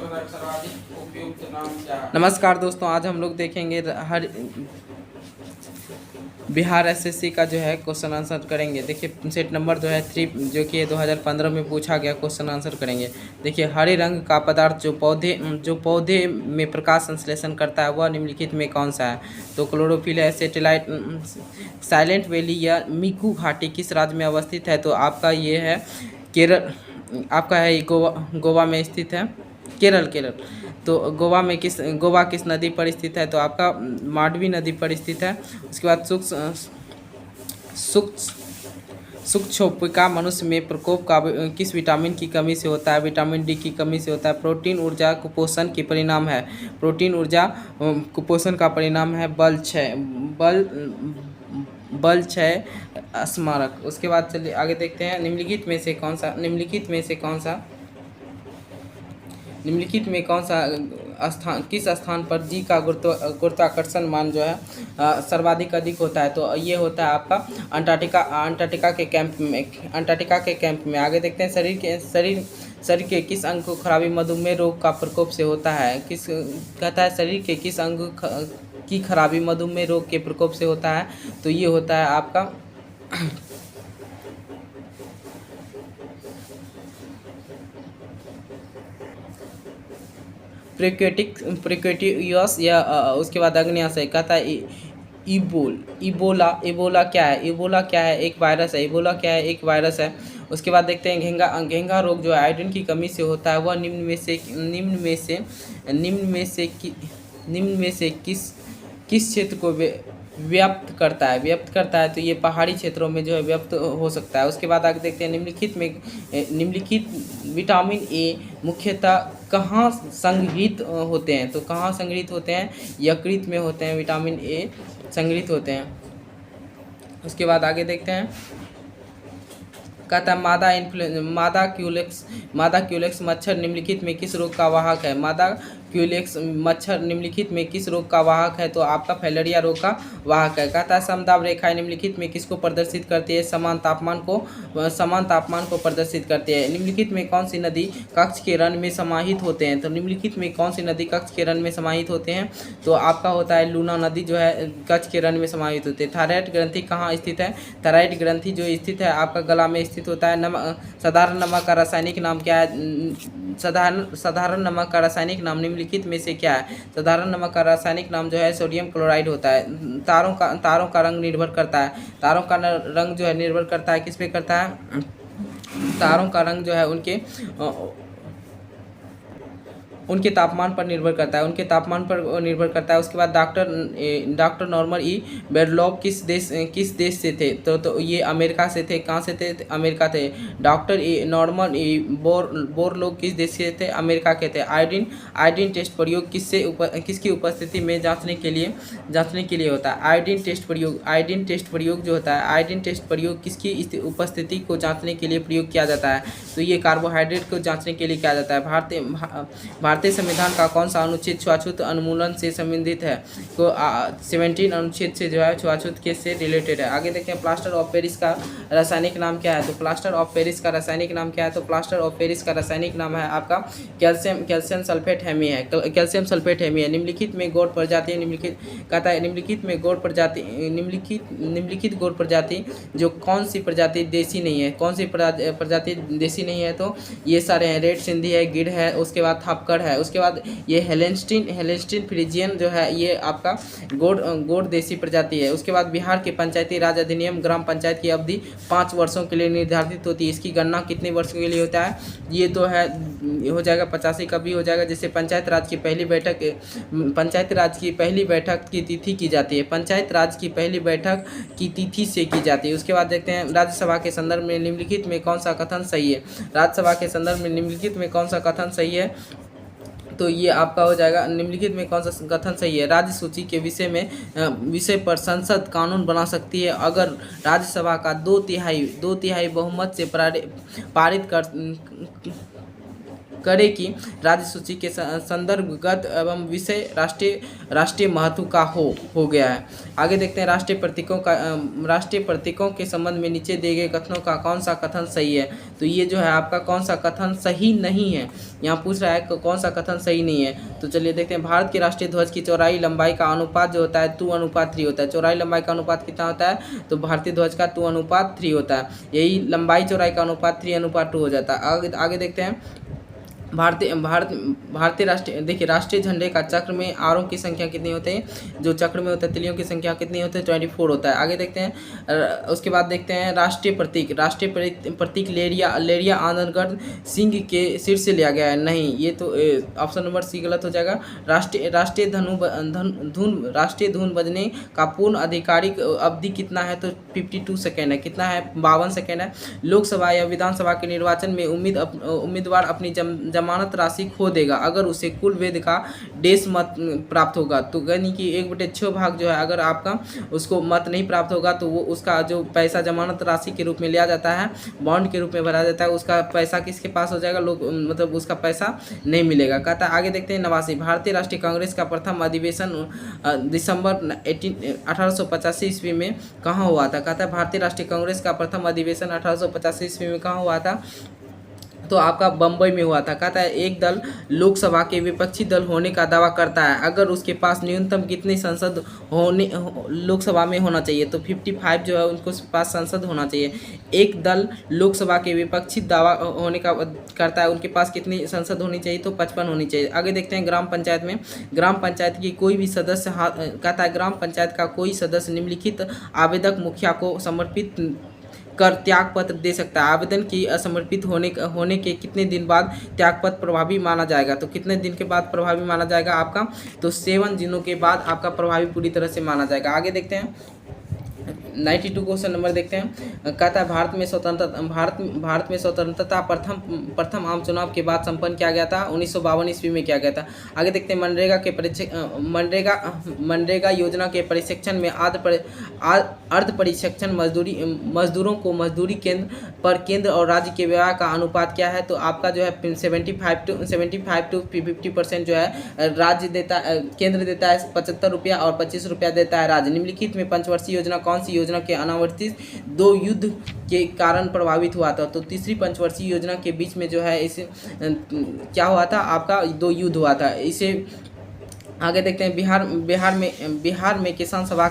सर्वाधिक उपयुक्त नाम क्या है? नमस्कार दोस्तों, आज हम लोग देखेंगे हर बिहार एसएससी का जो है क्वेश्चन आंसर करेंगे। देखिए सेट नंबर जो है 3 जो कि 2015 में पूछा गया क्वेश्चन आंसर करेंगे। देखिए हरे रंग का पदार्थ जो पौधे में प्रकाश संश्लेषण करता है वह निम्नलिखित में कौन सा है? तो क्लोरोफिल है, सेटेलाइट, साइलेंट वैली या मिकू घाटी किस राज्य में अवस्थित है? तो आपका ये है केरल, आपका है गोवा में स्थित है। केरल। तो गोवा किस नदी पर स्थित है? तो आपका मांडवी नदी पर स्थित है। उसके बाद सूक्ष्मोपिका मनुष्य में प्रकोप का किस विटामिन की कमी से होता है? विटामिन डी की कमी से होता है। प्रोटीन ऊर्जा कुपोषण की परिणाम है। प्रोटीन ऊर्जा कुपोषण का परिणाम है बल क्षय स्मारक। उसके बाद चलिए आगे देखते हैं निम्नलिखित में कौन सा स्थान, किस स्थान पर जी का गुरुत्वाकर्षण मान जो है सर्वाधिक अधिक होता है? तो ये होता है आपका अंटार्कटिका के कैंप में। आगे देखते हैं शरीर के किस अंग को खराबी मधुमेह रोग का प्रकोप से होता है? कहता है शरीर के किस अंग की खराबी मधुमेह रोग के प्रकोप से होता है? तो ये होता है आपका प्रिक्वेटियस या उसके बाद अग्न्याशय। कहता है इबोला क्या है? एक वायरस है। उसके बाद देखते हैं घेंघा रोग जो है आयोडीन की कमी से होता है। वह निम्न में से किस क्षेत्र को व्याप्त करता है? तो ये पहाड़ी क्षेत्रों में जो है व्याप्त हो सकता है। उसके बाद आगे देखते हैं निम्नलिखित विटामिन ए मुख्यतः कहाँ संग्रहित होते हैं? तो कहाँ संग्रहित होते हैं? यकृत में होते हैं, विटामिन ए संग्रहित होते हैं। उसके बाद आगे देखते हैं, कहता है मादा क्यूलेक्स मच्छर निम्नलिखित में किस रोग का वाहक है? मादा क्यूलेक्स मच्छर निम्नलिखित में किस रोग का वाहक है? तो आपका फैलेरिया रोग का वाहक है। कहता है समदाब रेखाएं निम्नलिखित में किसको प्रदर्शित करती है? समान तापमान को प्रदर्शित करती है। निम्नलिखित में कौन सी नदी कक्ष के रन में समाहित होते हैं? तो निम्नलिखित में कौन सी नदी कक्ष के रन में समाहित होते हैं? तो आपका होता है लूना नदी जो है कक्ष के रन में समाहित होती है। थायराइड ग्रंथि कहाँ स्थित है? थायराइड ग्रंथि जो स्थित है आपका गला में स्थित होता है। साधारण नमक का रासायनिक नाम क्या है? साधारण नमक का रासायनिक नाम निम्नलिखित में से क्या है? साधारण नमक का रासायनिक नाम जो है सोडियम क्लोराइड होता है। तारों का रंग निर्भर करता है। तारों का रंग जो है निर्भर करता है किस पे करता है? तारों का रंग जो है उनके तापमान पर निर्भर करता है। उसके बाद डॉक्टर नॉर्मन ई बेरलॉग किस देश से थे? तो ये अमेरिका से थे। कहाँ से थे? अमेरिका थे। डॉक्टर नॉर्मन ई बोरलॉग किस देश से थे? अमेरिका के थे। आयोडीन टेस्ट प्रयोग किसकी उपस्थिति में जांचने के लिए होता है? आयोडीन टेस्ट प्रयोग जो होता है, आयोडीन टेस्ट प्रयोग किसकी उपस्थिति को जाँचने के लिए प्रयोग किया जाता है? तो ये कार्बोहाइड्रेट को जाँचने के लिए किया जाता है। भारतीय संविधान का कौन सा अनुच्छेद छुआछूत उन्मूलन से संबंधित है? तो 17 अनुच्छेद से जो है छुआछूत केस से रिलेटेड है। आगे देखें प्लास्टर ऑफ पेरिस का रासायनिक नाम क्या है? तो प्लास्टर ऑफ पेरिस का रासायनिक नाम क्या है? तो प्लास्टर ऑफ पेरिस का रासायनिक नाम है आपका कैल्शियम सल्फेट हेमी है। निम्नलिखित में गौड़ प्रजाति कहता है निम्नलिखित गौड़ प्रजाति जो कौन सी प्रजाति देसी नहीं है? तो ये सारे हैं, रेड सिंधी है, गिर है, उसके बाद थपकर है, उसके बाद ये हेलेंस्टीन फ्रीजियन जो है ये आपका गोड देसी प्रजाति है। उसके बाद बिहार के पंचायती राज अधिनियम ग्राम पंचायत की अवधि 5 वर्षों के लिए निर्धारित होती है। इसकी गणना कितने वर्षों के लिए होता है? ये तो है हो जाएगा 85 का भी हो जाएगा। जैसे पंचायत राज की पहली बैठक की तिथि की जाती है। पंचायत राज की पहली बैठक की तिथि से की जाती है। उसके बाद देखते हैं राज्यसभा के संदर्भ में निम्नलिखित में कौन सा कथन सही है? राज्यसभा के संदर्भ में निम्नलिखित में कौन सा कथन सही है? तो ये आपका हो जाएगा निम्नलिखित में कौन सा कथन सही है? राज्य सूची के विषय पर संसद कानून बना सकती है अगर राज्यसभा का 2/3 बहुमत से पारित करे कि राज्य सूची के संदर्भगत एवं विषय राष्ट्रीय महत्व का हो गया है। आगे देखते हैं राष्ट्रीय प्रतीकों के संबंध में नीचे दिए गए कथनों का कौन सा कथन सही है। तो ये जो है आपका कौन सा कथन सही नहीं है, यहाँ पूछ रहा है कि कौन सा कथन सही नहीं है। तो चलिए देखते हैं, भारत के राष्ट्रीय ध्वज की चौड़ाई लंबाई का अनुपात जो होता है 2:3 होता है। चौड़ाई लंबाई का अनुपात कितना होता है, तो भारतीय ध्वज का 2:3 होता है। यही लंबाई चौड़ाई का अनुपात 3:2 हो जाता है। आगे देखते हैं, भारतीय राष्ट्रीय, देखिए राष्ट्रीय झंडे का चक्र में आरों की संख्या कितनी होते हैं, जो चक्र में होता है तिलियों की संख्या कितनी होती है, 24 होता है। आगे देखते हैं, उसके बाद देखते हैं राष्ट्रीय प्रतीक लेरिया आनंदगढ़ सिंह के सिर से लिया गया है। नहीं, ये तो ऑप्शन नंबर सी गलत हो जाएगा। राष्ट्रीय धुन बजने का पूर्ण आधिकारिक अवधि कितना है, तो 52 सेकेंड है। कितना है, 52 सेकेंड है। लोकसभा या विधानसभा के निर्वाचन में उम्मीदवार अपनी जमानत राशि खो देगा अगर उसे कुल वेद का डेस मत प्राप्त होगा। तो यानी कि 1/6 भाग जो है, अगर आपका उसको मत नहीं प्राप्त होगा तो वो उसका जो पैसा जमानत राशि के रूप में लिया जाता है, बॉन्ड के रूप में भरा जाता है, उसका पैसा किसके पास हो जाएगा, लोग मतलब उसका पैसा नहीं मिलेगा। कहता है आगे देखते हैं 89, भारतीय राष्ट्रीय कांग्रेस का प्रथम अधिवेशन दिसंबर 1885 ईस्वी में कहाँ हुआ था। कहता है भारतीय राष्ट्रीय कांग्रेस का प्रथम अधिवेशन 1885 ईस्वी में कहाँ हुआ था, तो आपका बम्बई में हुआ था। कहता है एक दल लोकसभा के विपक्षी दल होने का दावा करता है अगर उसके पास न्यूनतम कितने सांसद लोकसभा में होना चाहिए, तो 55 जो है उनको पास सांसद होना चाहिए। एक दल लोकसभा के विपक्षी दावा होने का करता है, उनके पास कितनी संसद होनी चाहिए, तो 55 होनी चाहिए। आगे देखते हैं ग्राम पंचायत में, ग्राम पंचायत की कोई भी सदस्य कहता है ग्राम पंचायत का कोई सदस्य निम्नलिखित आवेदक मुखिया को समर्पित कर त्याग पत्र दे सकता है। आवेदन की असमर्पित होने के कितने दिन बाद त्याग पत्र प्रभावी माना जाएगा, तो कितने दिन के बाद प्रभावी माना जाएगा आपका, तो 7 दिनों के बाद आपका प्रभावी पूरी तरह से माना जाएगा। आगे देखते हैं 92 क्वेश्चन नंबर देखते हैं। कहता है भारत में स्वतंत्रता प्रथम आम चुनाव के बाद संपन्न किया गया था, 1952 ईस्वी में किया गया था। आगे देखते हैं मनरेगा योजना के प्रशिक्षण में अर्ध प्रशिक्षण मजदूरों को मजदूरी केंद्र और राज्य के व्यय का अनुपात क्या है, तो आपका जो है 75 to 50% जो है राज्य देता, केंद्र देता है 75 रुपया और 25 रुपया देता है राज्य। निम्नलिखित में पंचवर्षीय योजना कौन सी योजना के अनावर्तित 2 युद्ध के कारण प्रभावित हुआ था, तो तीसरी पंचवर्षीय योजना के बीच में जो है इसे क्या हुआ था, आपका 2 युद्ध हुआ था। इसे आगे देखते हैं बिहार में किसान सभा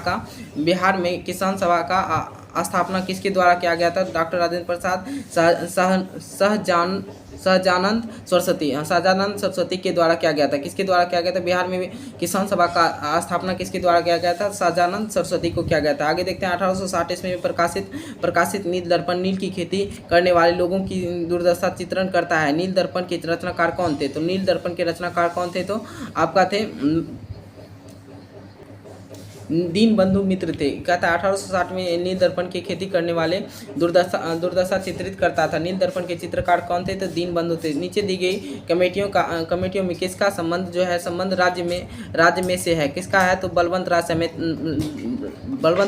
का स्थापना किसके द्वारा किया गया था, डॉक्टर राजेंद्र प्रसाद सहजानंद सरस्वती के द्वारा किया गया था। किसके द्वारा किया गया था, बिहार में किसान सभा का स्थापना किसके द्वारा किया गया था, सहजानंद सरस्वती को किया गया था। आगे देखते हैं 1860 ईस्वी में प्रकाशित नील दर्पण नील की खेती करने वाले लोगों की दुर्दशा चित्रण करता है। नील दर्पण के रचनाकार कौन थे, तो नील दर्पण के रचनाकार कौन थे, तो आपका थे दीनबंधु मित्र थे। कहता है 1860 में नील दर्पण की खेती करने वाले दुर्दशा चित्रित करता था। नील दर्पण के चित्रकार कौन थे, तो दीनबंधु थे। नीचे दी गई कमेटियों में किसका संबंध जो है, संबंध राज्य में से है, किसका है, तो बलवंत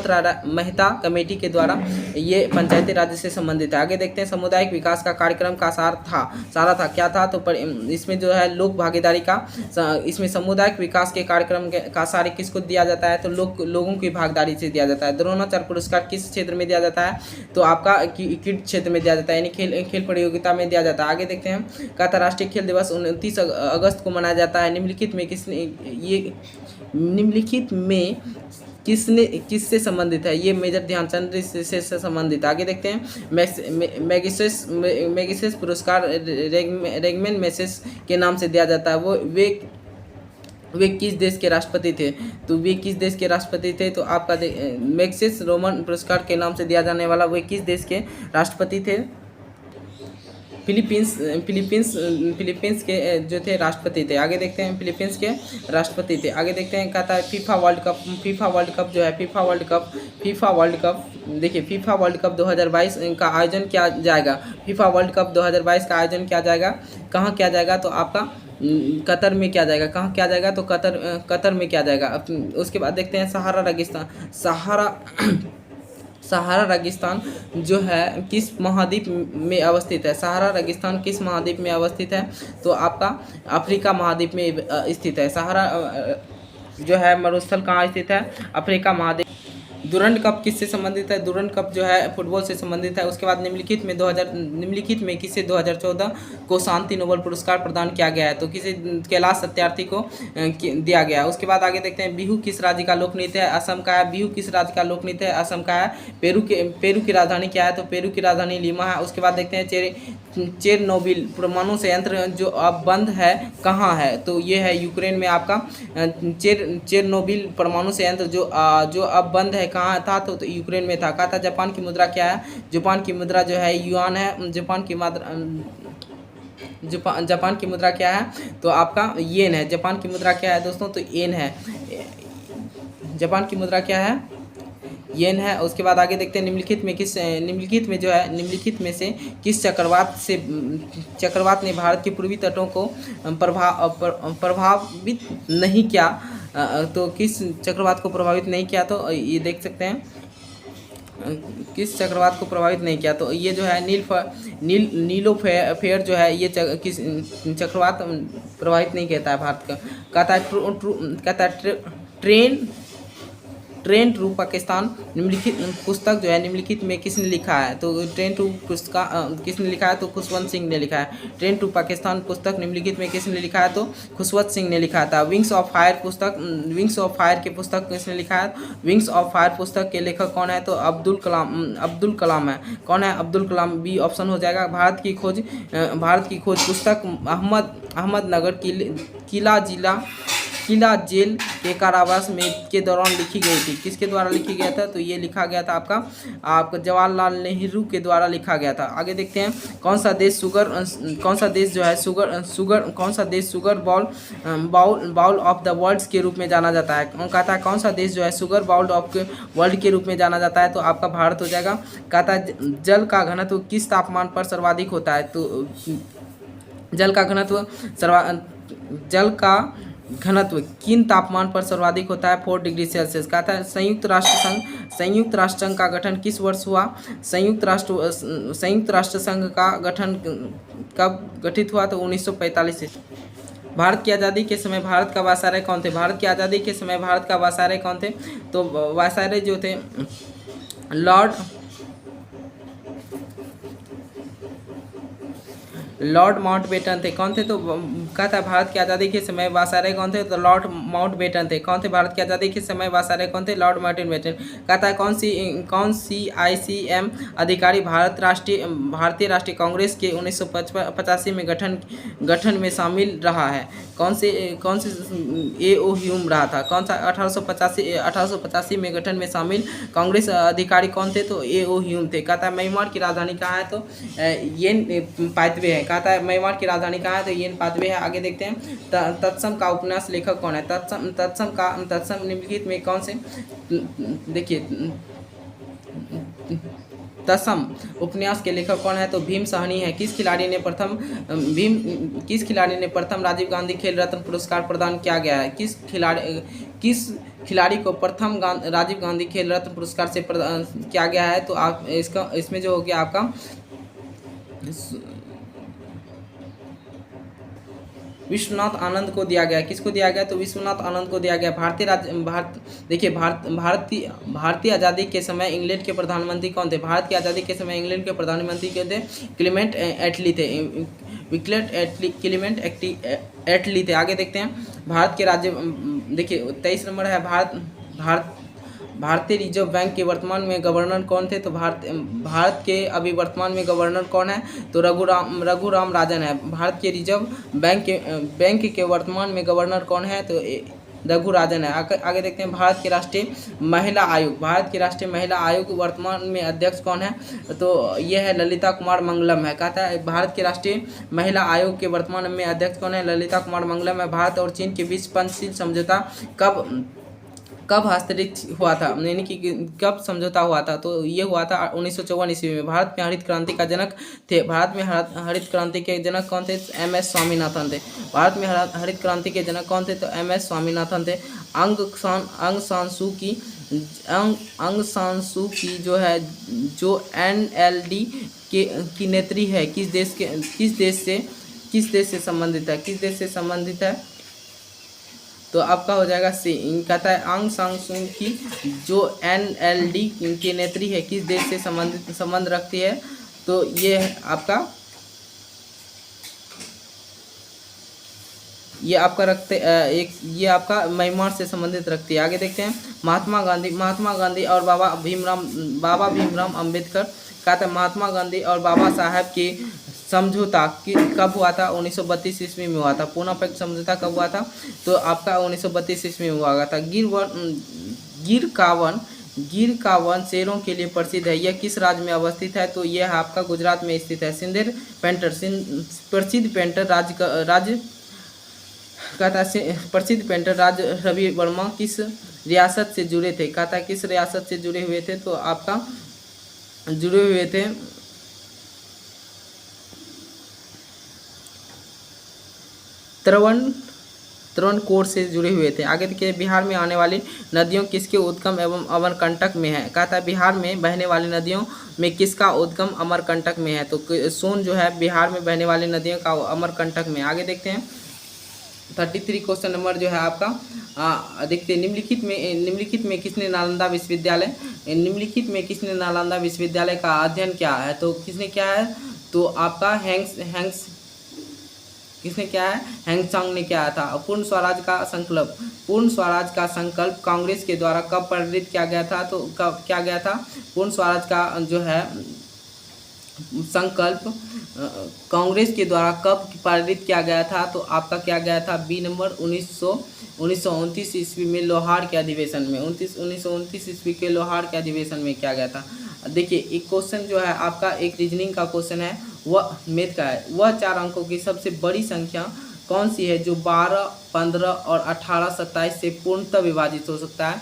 राय मेहता कमेटी के द्वारा ये पंचायती राज्य से संबंधित है। आगे देखते हैं सामुदायिक विकास का कार्यक्रम का सारा था क्या था, तो इसमें जो है लोक भागीदारी का, इसमें सामुदायिक विकास के कार्यक्रम का सारे किसको दिया जाता है, तो लोगों की भागीदारी से दिया जाता है। द्रोणाचार्य पुरस्कार किस क्षेत्र में दिया जाता है, तो आपका क्रीड़ा क्षेत्र में दिया जाता है, यानी खेल प्रतियोगिता में दिया जाता है। आगे देखते हैं, कहता राष्ट्रीय खेल दिवस 29 अगस्त को मनाया जाता है। निम्नलिखित में किससे संबंधित है, ये मेजर ध्यानचंद से संबंधित। आगे देखते हैं मैगसेस पुरस्कार रेगमैन मैगसेस के नाम से दिया जाता है। वे किस देश के राष्ट्रपति थे, तो वे किस देश के राष्ट्रपति थे, तो आपका मैगसेस रोमन पुरस्कार के नाम से दिया जाने वाला वे किस देश के राष्ट्रपति थे, फिलीपींस के जो थे राष्ट्रपति थे। आगे देखते हैं फिलीपींस के राष्ट्रपति थे। आगे देखते हैं, कहता है फीफा वर्ल्ड कप जो है फीफा वर्ल्ड कप देखिए फीफा वर्ल्ड कप 2022 का आयोजन किया जाएगा। फीफा वर्ल्ड कप 2022 का आयोजन किया जाएगा, कहाँ किया जाएगा, तो आपका कतर में किया जाएगा। कहाँ किया जाएगा, तो सहारा रेगिस्तान जो है किस महाद्वीप में अवस्थित है? सहारा रेगिस्तान किस महाद्वीप में अवस्थित है? तो आपका अफ्रीका महाद्वीप में स्थित है। सहारा जो है मरुस्थल कहाँ स्थित है? अफ्रीका महाद्वीप। डुरंड कप किससे संबंधित है? डुरंड कप जो है फुटबॉल से संबंधित है। उसके बाद निम्नलिखित में किसे 2014 को शांति नोबेल पुरस्कार प्रदान किया गया है? तो किसे? कैलाश सत्यार्थी को दिया गया है। उसके बाद आगे देखते हैं बिहू किस राज्य का लोक नृत्य है? असम का है। बिहू किस राज्य का लोक नृत्य है? असम का है। पेरू की राजधानी क्या है? तो पेरू की राजधानी लीमा है। उसके बाद देखते हैं चेरनोबिल परमाणु संयंत्र जो अब बंद है कहाँ है? तो ये है यूक्रेन में आपका चेरनोबिल परमाणु संयंत्र जो अब बंद है कहाँ था? तो यूक्रेन में था। कहा था जापान की मुद्रा क्या है? जापान की मुद्रा जो है युआन है। जापान की मुद्रा क्या है? तो आपका येन है। जापान की मुद्रा क्या है दोस्तों? तो येन है। जापान की मुद्रा क्या है? येन है। उसके बाद आगे देखते हैं निम्नलिखित में से किस चक्रवात ने भारत के पूर्वी तटों को प्रभावित नहीं किया? तो किस चक्रवात को प्रभावित नहीं किया? तो ये देख सकते हैं किस चक्रवात को प्रभावित नहीं किया? तो ये जो है नीलोफेयर जो है ये किस चक्रवात प्रभावित नहीं कहता है भारत का? कहता है ट्रेन टू पाकिस्तान निम्नलिखित पुस्तक जो है निम्नलिखित में किसने लिखा है? तो ट्रेन टू पुस्तक किसने लिखा है? तो खुशवंत सिंह ने लिखा है। ट्रेन टू पाकिस्तान पुस्तक निम्नलिखित में किसने लिखा है? तो खुशवंत सिंह ने लिखा था। विंग्स ऑफ फायर के पुस्तक किसने लिखा है? विंग्स ऑफ फायर पुस्तक के लेखक कौन है? तो अब्दुल कलाम है। कौन है? अब्दुल कलाम। बी ऑप्शन हो जाएगा। भारत की खोज पुस्तक अहमदनगर किला जेल के कारावास के दौरान लिखी गई थी। किसके द्वारा लिखी गया था? तो ये लिखा गया था आपका जवाहरलाल नेहरू के द्वारा लिखा गया था। आगे देखते हैं कौन सा देश sugar bowl of the world के रूप में जाना जाता है? कहता है कौन सा देश जो है शुगर बाउल ऑफ वर्ल्ड के रूप में जाना जाता है? तो आपका भारत हो जाएगा। कहता है जल का घनत्व किस तापमान पर सर्वाधिक होता है? तो जल का घनत्व किन तापमान पर सर्वाधिक होता है? 4 डिग्री सेल्सियस। कहता है संयुक्त राष्ट्र संघ का गठन किस वर्ष हुआ? संयुक्त राष्ट्र संघ का गठन कब गठित हुआ? तो 1945 से। भारत की आज़ादी के समय भारत का वायसराय कौन थे? भारत की आज़ादी के समय भारत का वायसराय कौन थे? तो वायसराय जो थे लॉर्ड माउंटबेटन थे। कौन थे? तो कहता है भारत की आज़ादी के समय वायसराय कौन थे? तो लॉर्ड माउंटबेटन थे। कौन थे? भारत की आज़ादी के समय वायसराय कौन थे? Lord Mountbatten. कहता है कौन सी ICM अधिकारी भारतीय राष्ट्रीय कांग्रेस के 1985 में गठन में शामिल रहा है? कौन से AO ह्यूम रहा था? कौन सा 1885 में गठन में शामिल कांग्रेस अधिकारी कौन थे? तो AO ह्यूम थे। कहता है म्यांमार की राजधानी कहाँ है? तो येन पाइतवे है। कहता है म्यांमार की राजधानी कहाँ है? तो येन पाइतवे है। आगे देखते हैं तत्सम का उपन्यास लेखक कौन है? तत्सम निम्नलिखित में कौन से? देखिए तत्सम उपन्यास के लेखक कौन है? तो भीम साहनी है। किस खिलाड़ी ने प्रथम राजीव गांधी खेल रत्न पुरस्कार प्रदान किया गया है? किस खिलाड़ी को प्रथम राजीव गांधी खेल रत्न पुरस्कार से प्रदान किया गया है? तो आप इसमें जो हो गया आपका विश्वनाथ आनंद को दिया गया। किसको दिया गया? तो विश्वनाथ आनंद को दिया गया। भारतीय आज़ादी के समय इंग्लैंड के प्रधानमंत्री कौन थे? भारत की आज़ादी के समय इंग्लैंड के प्रधानमंत्री कौन थे? क्लेमेंट एटली थे। क्लेमेंट एटली थे। आगे देखते हैं भारत के राज्य देखिए 23 नंबर है भारतीय रिजर्व बैंक के वर्तमान में गवर्नर कौन थे? तो भारत के अभी वर्तमान में गवर्नर कौन है? तो रघुराम राजन है। भारत के रिजर्व बैंक के वर्तमान में गवर्नर कौन है? तो रघु राजन है। आगे देखते हैं भारत के राष्ट्रीय महिला आयोग वर्तमान में अध्यक्ष कौन है? तो ये है ललिता कुमार मंगलम है। कहता है भारत के राष्ट्रीय महिला आयोग के वर्तमान में अध्यक्ष कौन है? ललिता कुमार मंगलम है। भारत और चीन के बीच पंचशील समझौता कब हस्ताक्षरित हुआ था, यानी कि कब समझौता हुआ था, तो ये हुआ था 1954 ईस्वी में। भारत में हरित क्रांति का जनक थे, भारत में हरित क्रांति के जनक कौन थे? MS स्वामीनाथन थे। भारत में हरित क्रांति के जनक कौन थे? तो MS स्वामीनाथन थे। अंग सान सू की जो है, जो NLD की नेत्री है, किस देश से संबंधित है? तो आपका हो जाएगा सी। कहता है आंग सांग सू की जो NLD की नेत्री है, किस देश से संबंध रखती है? तो ये आपका म्यांमार से संबंधित रखती है। आगे देखते हैं महात्मा गांधी और बाबा भीमराव अंबेडकर। कहता है महात्मा गांधी और बाबा साहब की समझौता कब हुआ था? 1932 ईस्वी में हुआ था। पूनापेक्ष समझौता कब हुआ था? तो आपका 1932 ईस्वी में हुआ था। गिर का वन शेरों के लिए प्रसिद्ध है, यह किस राज्य में अवस्थित है? तो यह आपका गुजरात में स्थित है। सिंदूर पेंटर प्रसिद्ध पेंटर प्रसिद्ध पेंटर राज रवि वर्मा किस रियासत से जुड़े थे? कहता है किस रियासत से जुड़े हुए थे? तो आपका जुड़े हुए थे त्रावणकोर से जुड़े हुए थे। आगे देखिए बिहार में आने वाली नदियों किसके उद्गम एवं अमरकंटक में है? कहता है बिहार में बहने वाली नदियों में किसका उद्गम अमरकंटक में है? तो सोन जो है बिहार में बहने वाली नदियों का अमरकंटक में। आगे देखते हैं 33 क्वेश्चन नंबर जो है आपका देखते हैं निम्नलिखित में किसने नालंदा विश्वविद्यालय का अध्ययन किया है? तो किसने किया है? तो आपका हैंगसांग ने किया था। पूर्ण स्वराज का संकल्प कांग्रेस के द्वारा कब प्रेरित किया गया था? तो कब किया गया था? पूर्ण स्वराज का जो है संकल्प कांग्रेस के द्वारा कब प्रेरित किया गया था? तो आपका क्या गया था? बी नंबर 1929 ईस्वी में लोहार के अधिवेशन में। 1929 ईस्वी के लोहार के अधिवेशन में किया गया था। देखिए एक क्वेश्चन जो है आपका एक रीजनिंग का क्वेश्चन है, वह मैथ का है। वह 4 अंकों की सबसे बड़ी संख्या कौन सी है जो 12, 15 और 18, 27 से पूर्णतः विभाजित हो सकता है?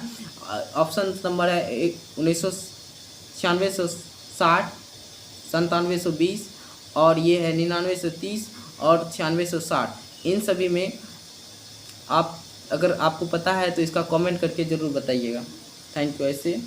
ऑप्शन नंबर है 1996, 9720 और ये है 9930 और 9660। इन सभी में अगर आपको पता है तो इसका कमेंट करके ज़रूर बताइएगा। Thank you. ऐसे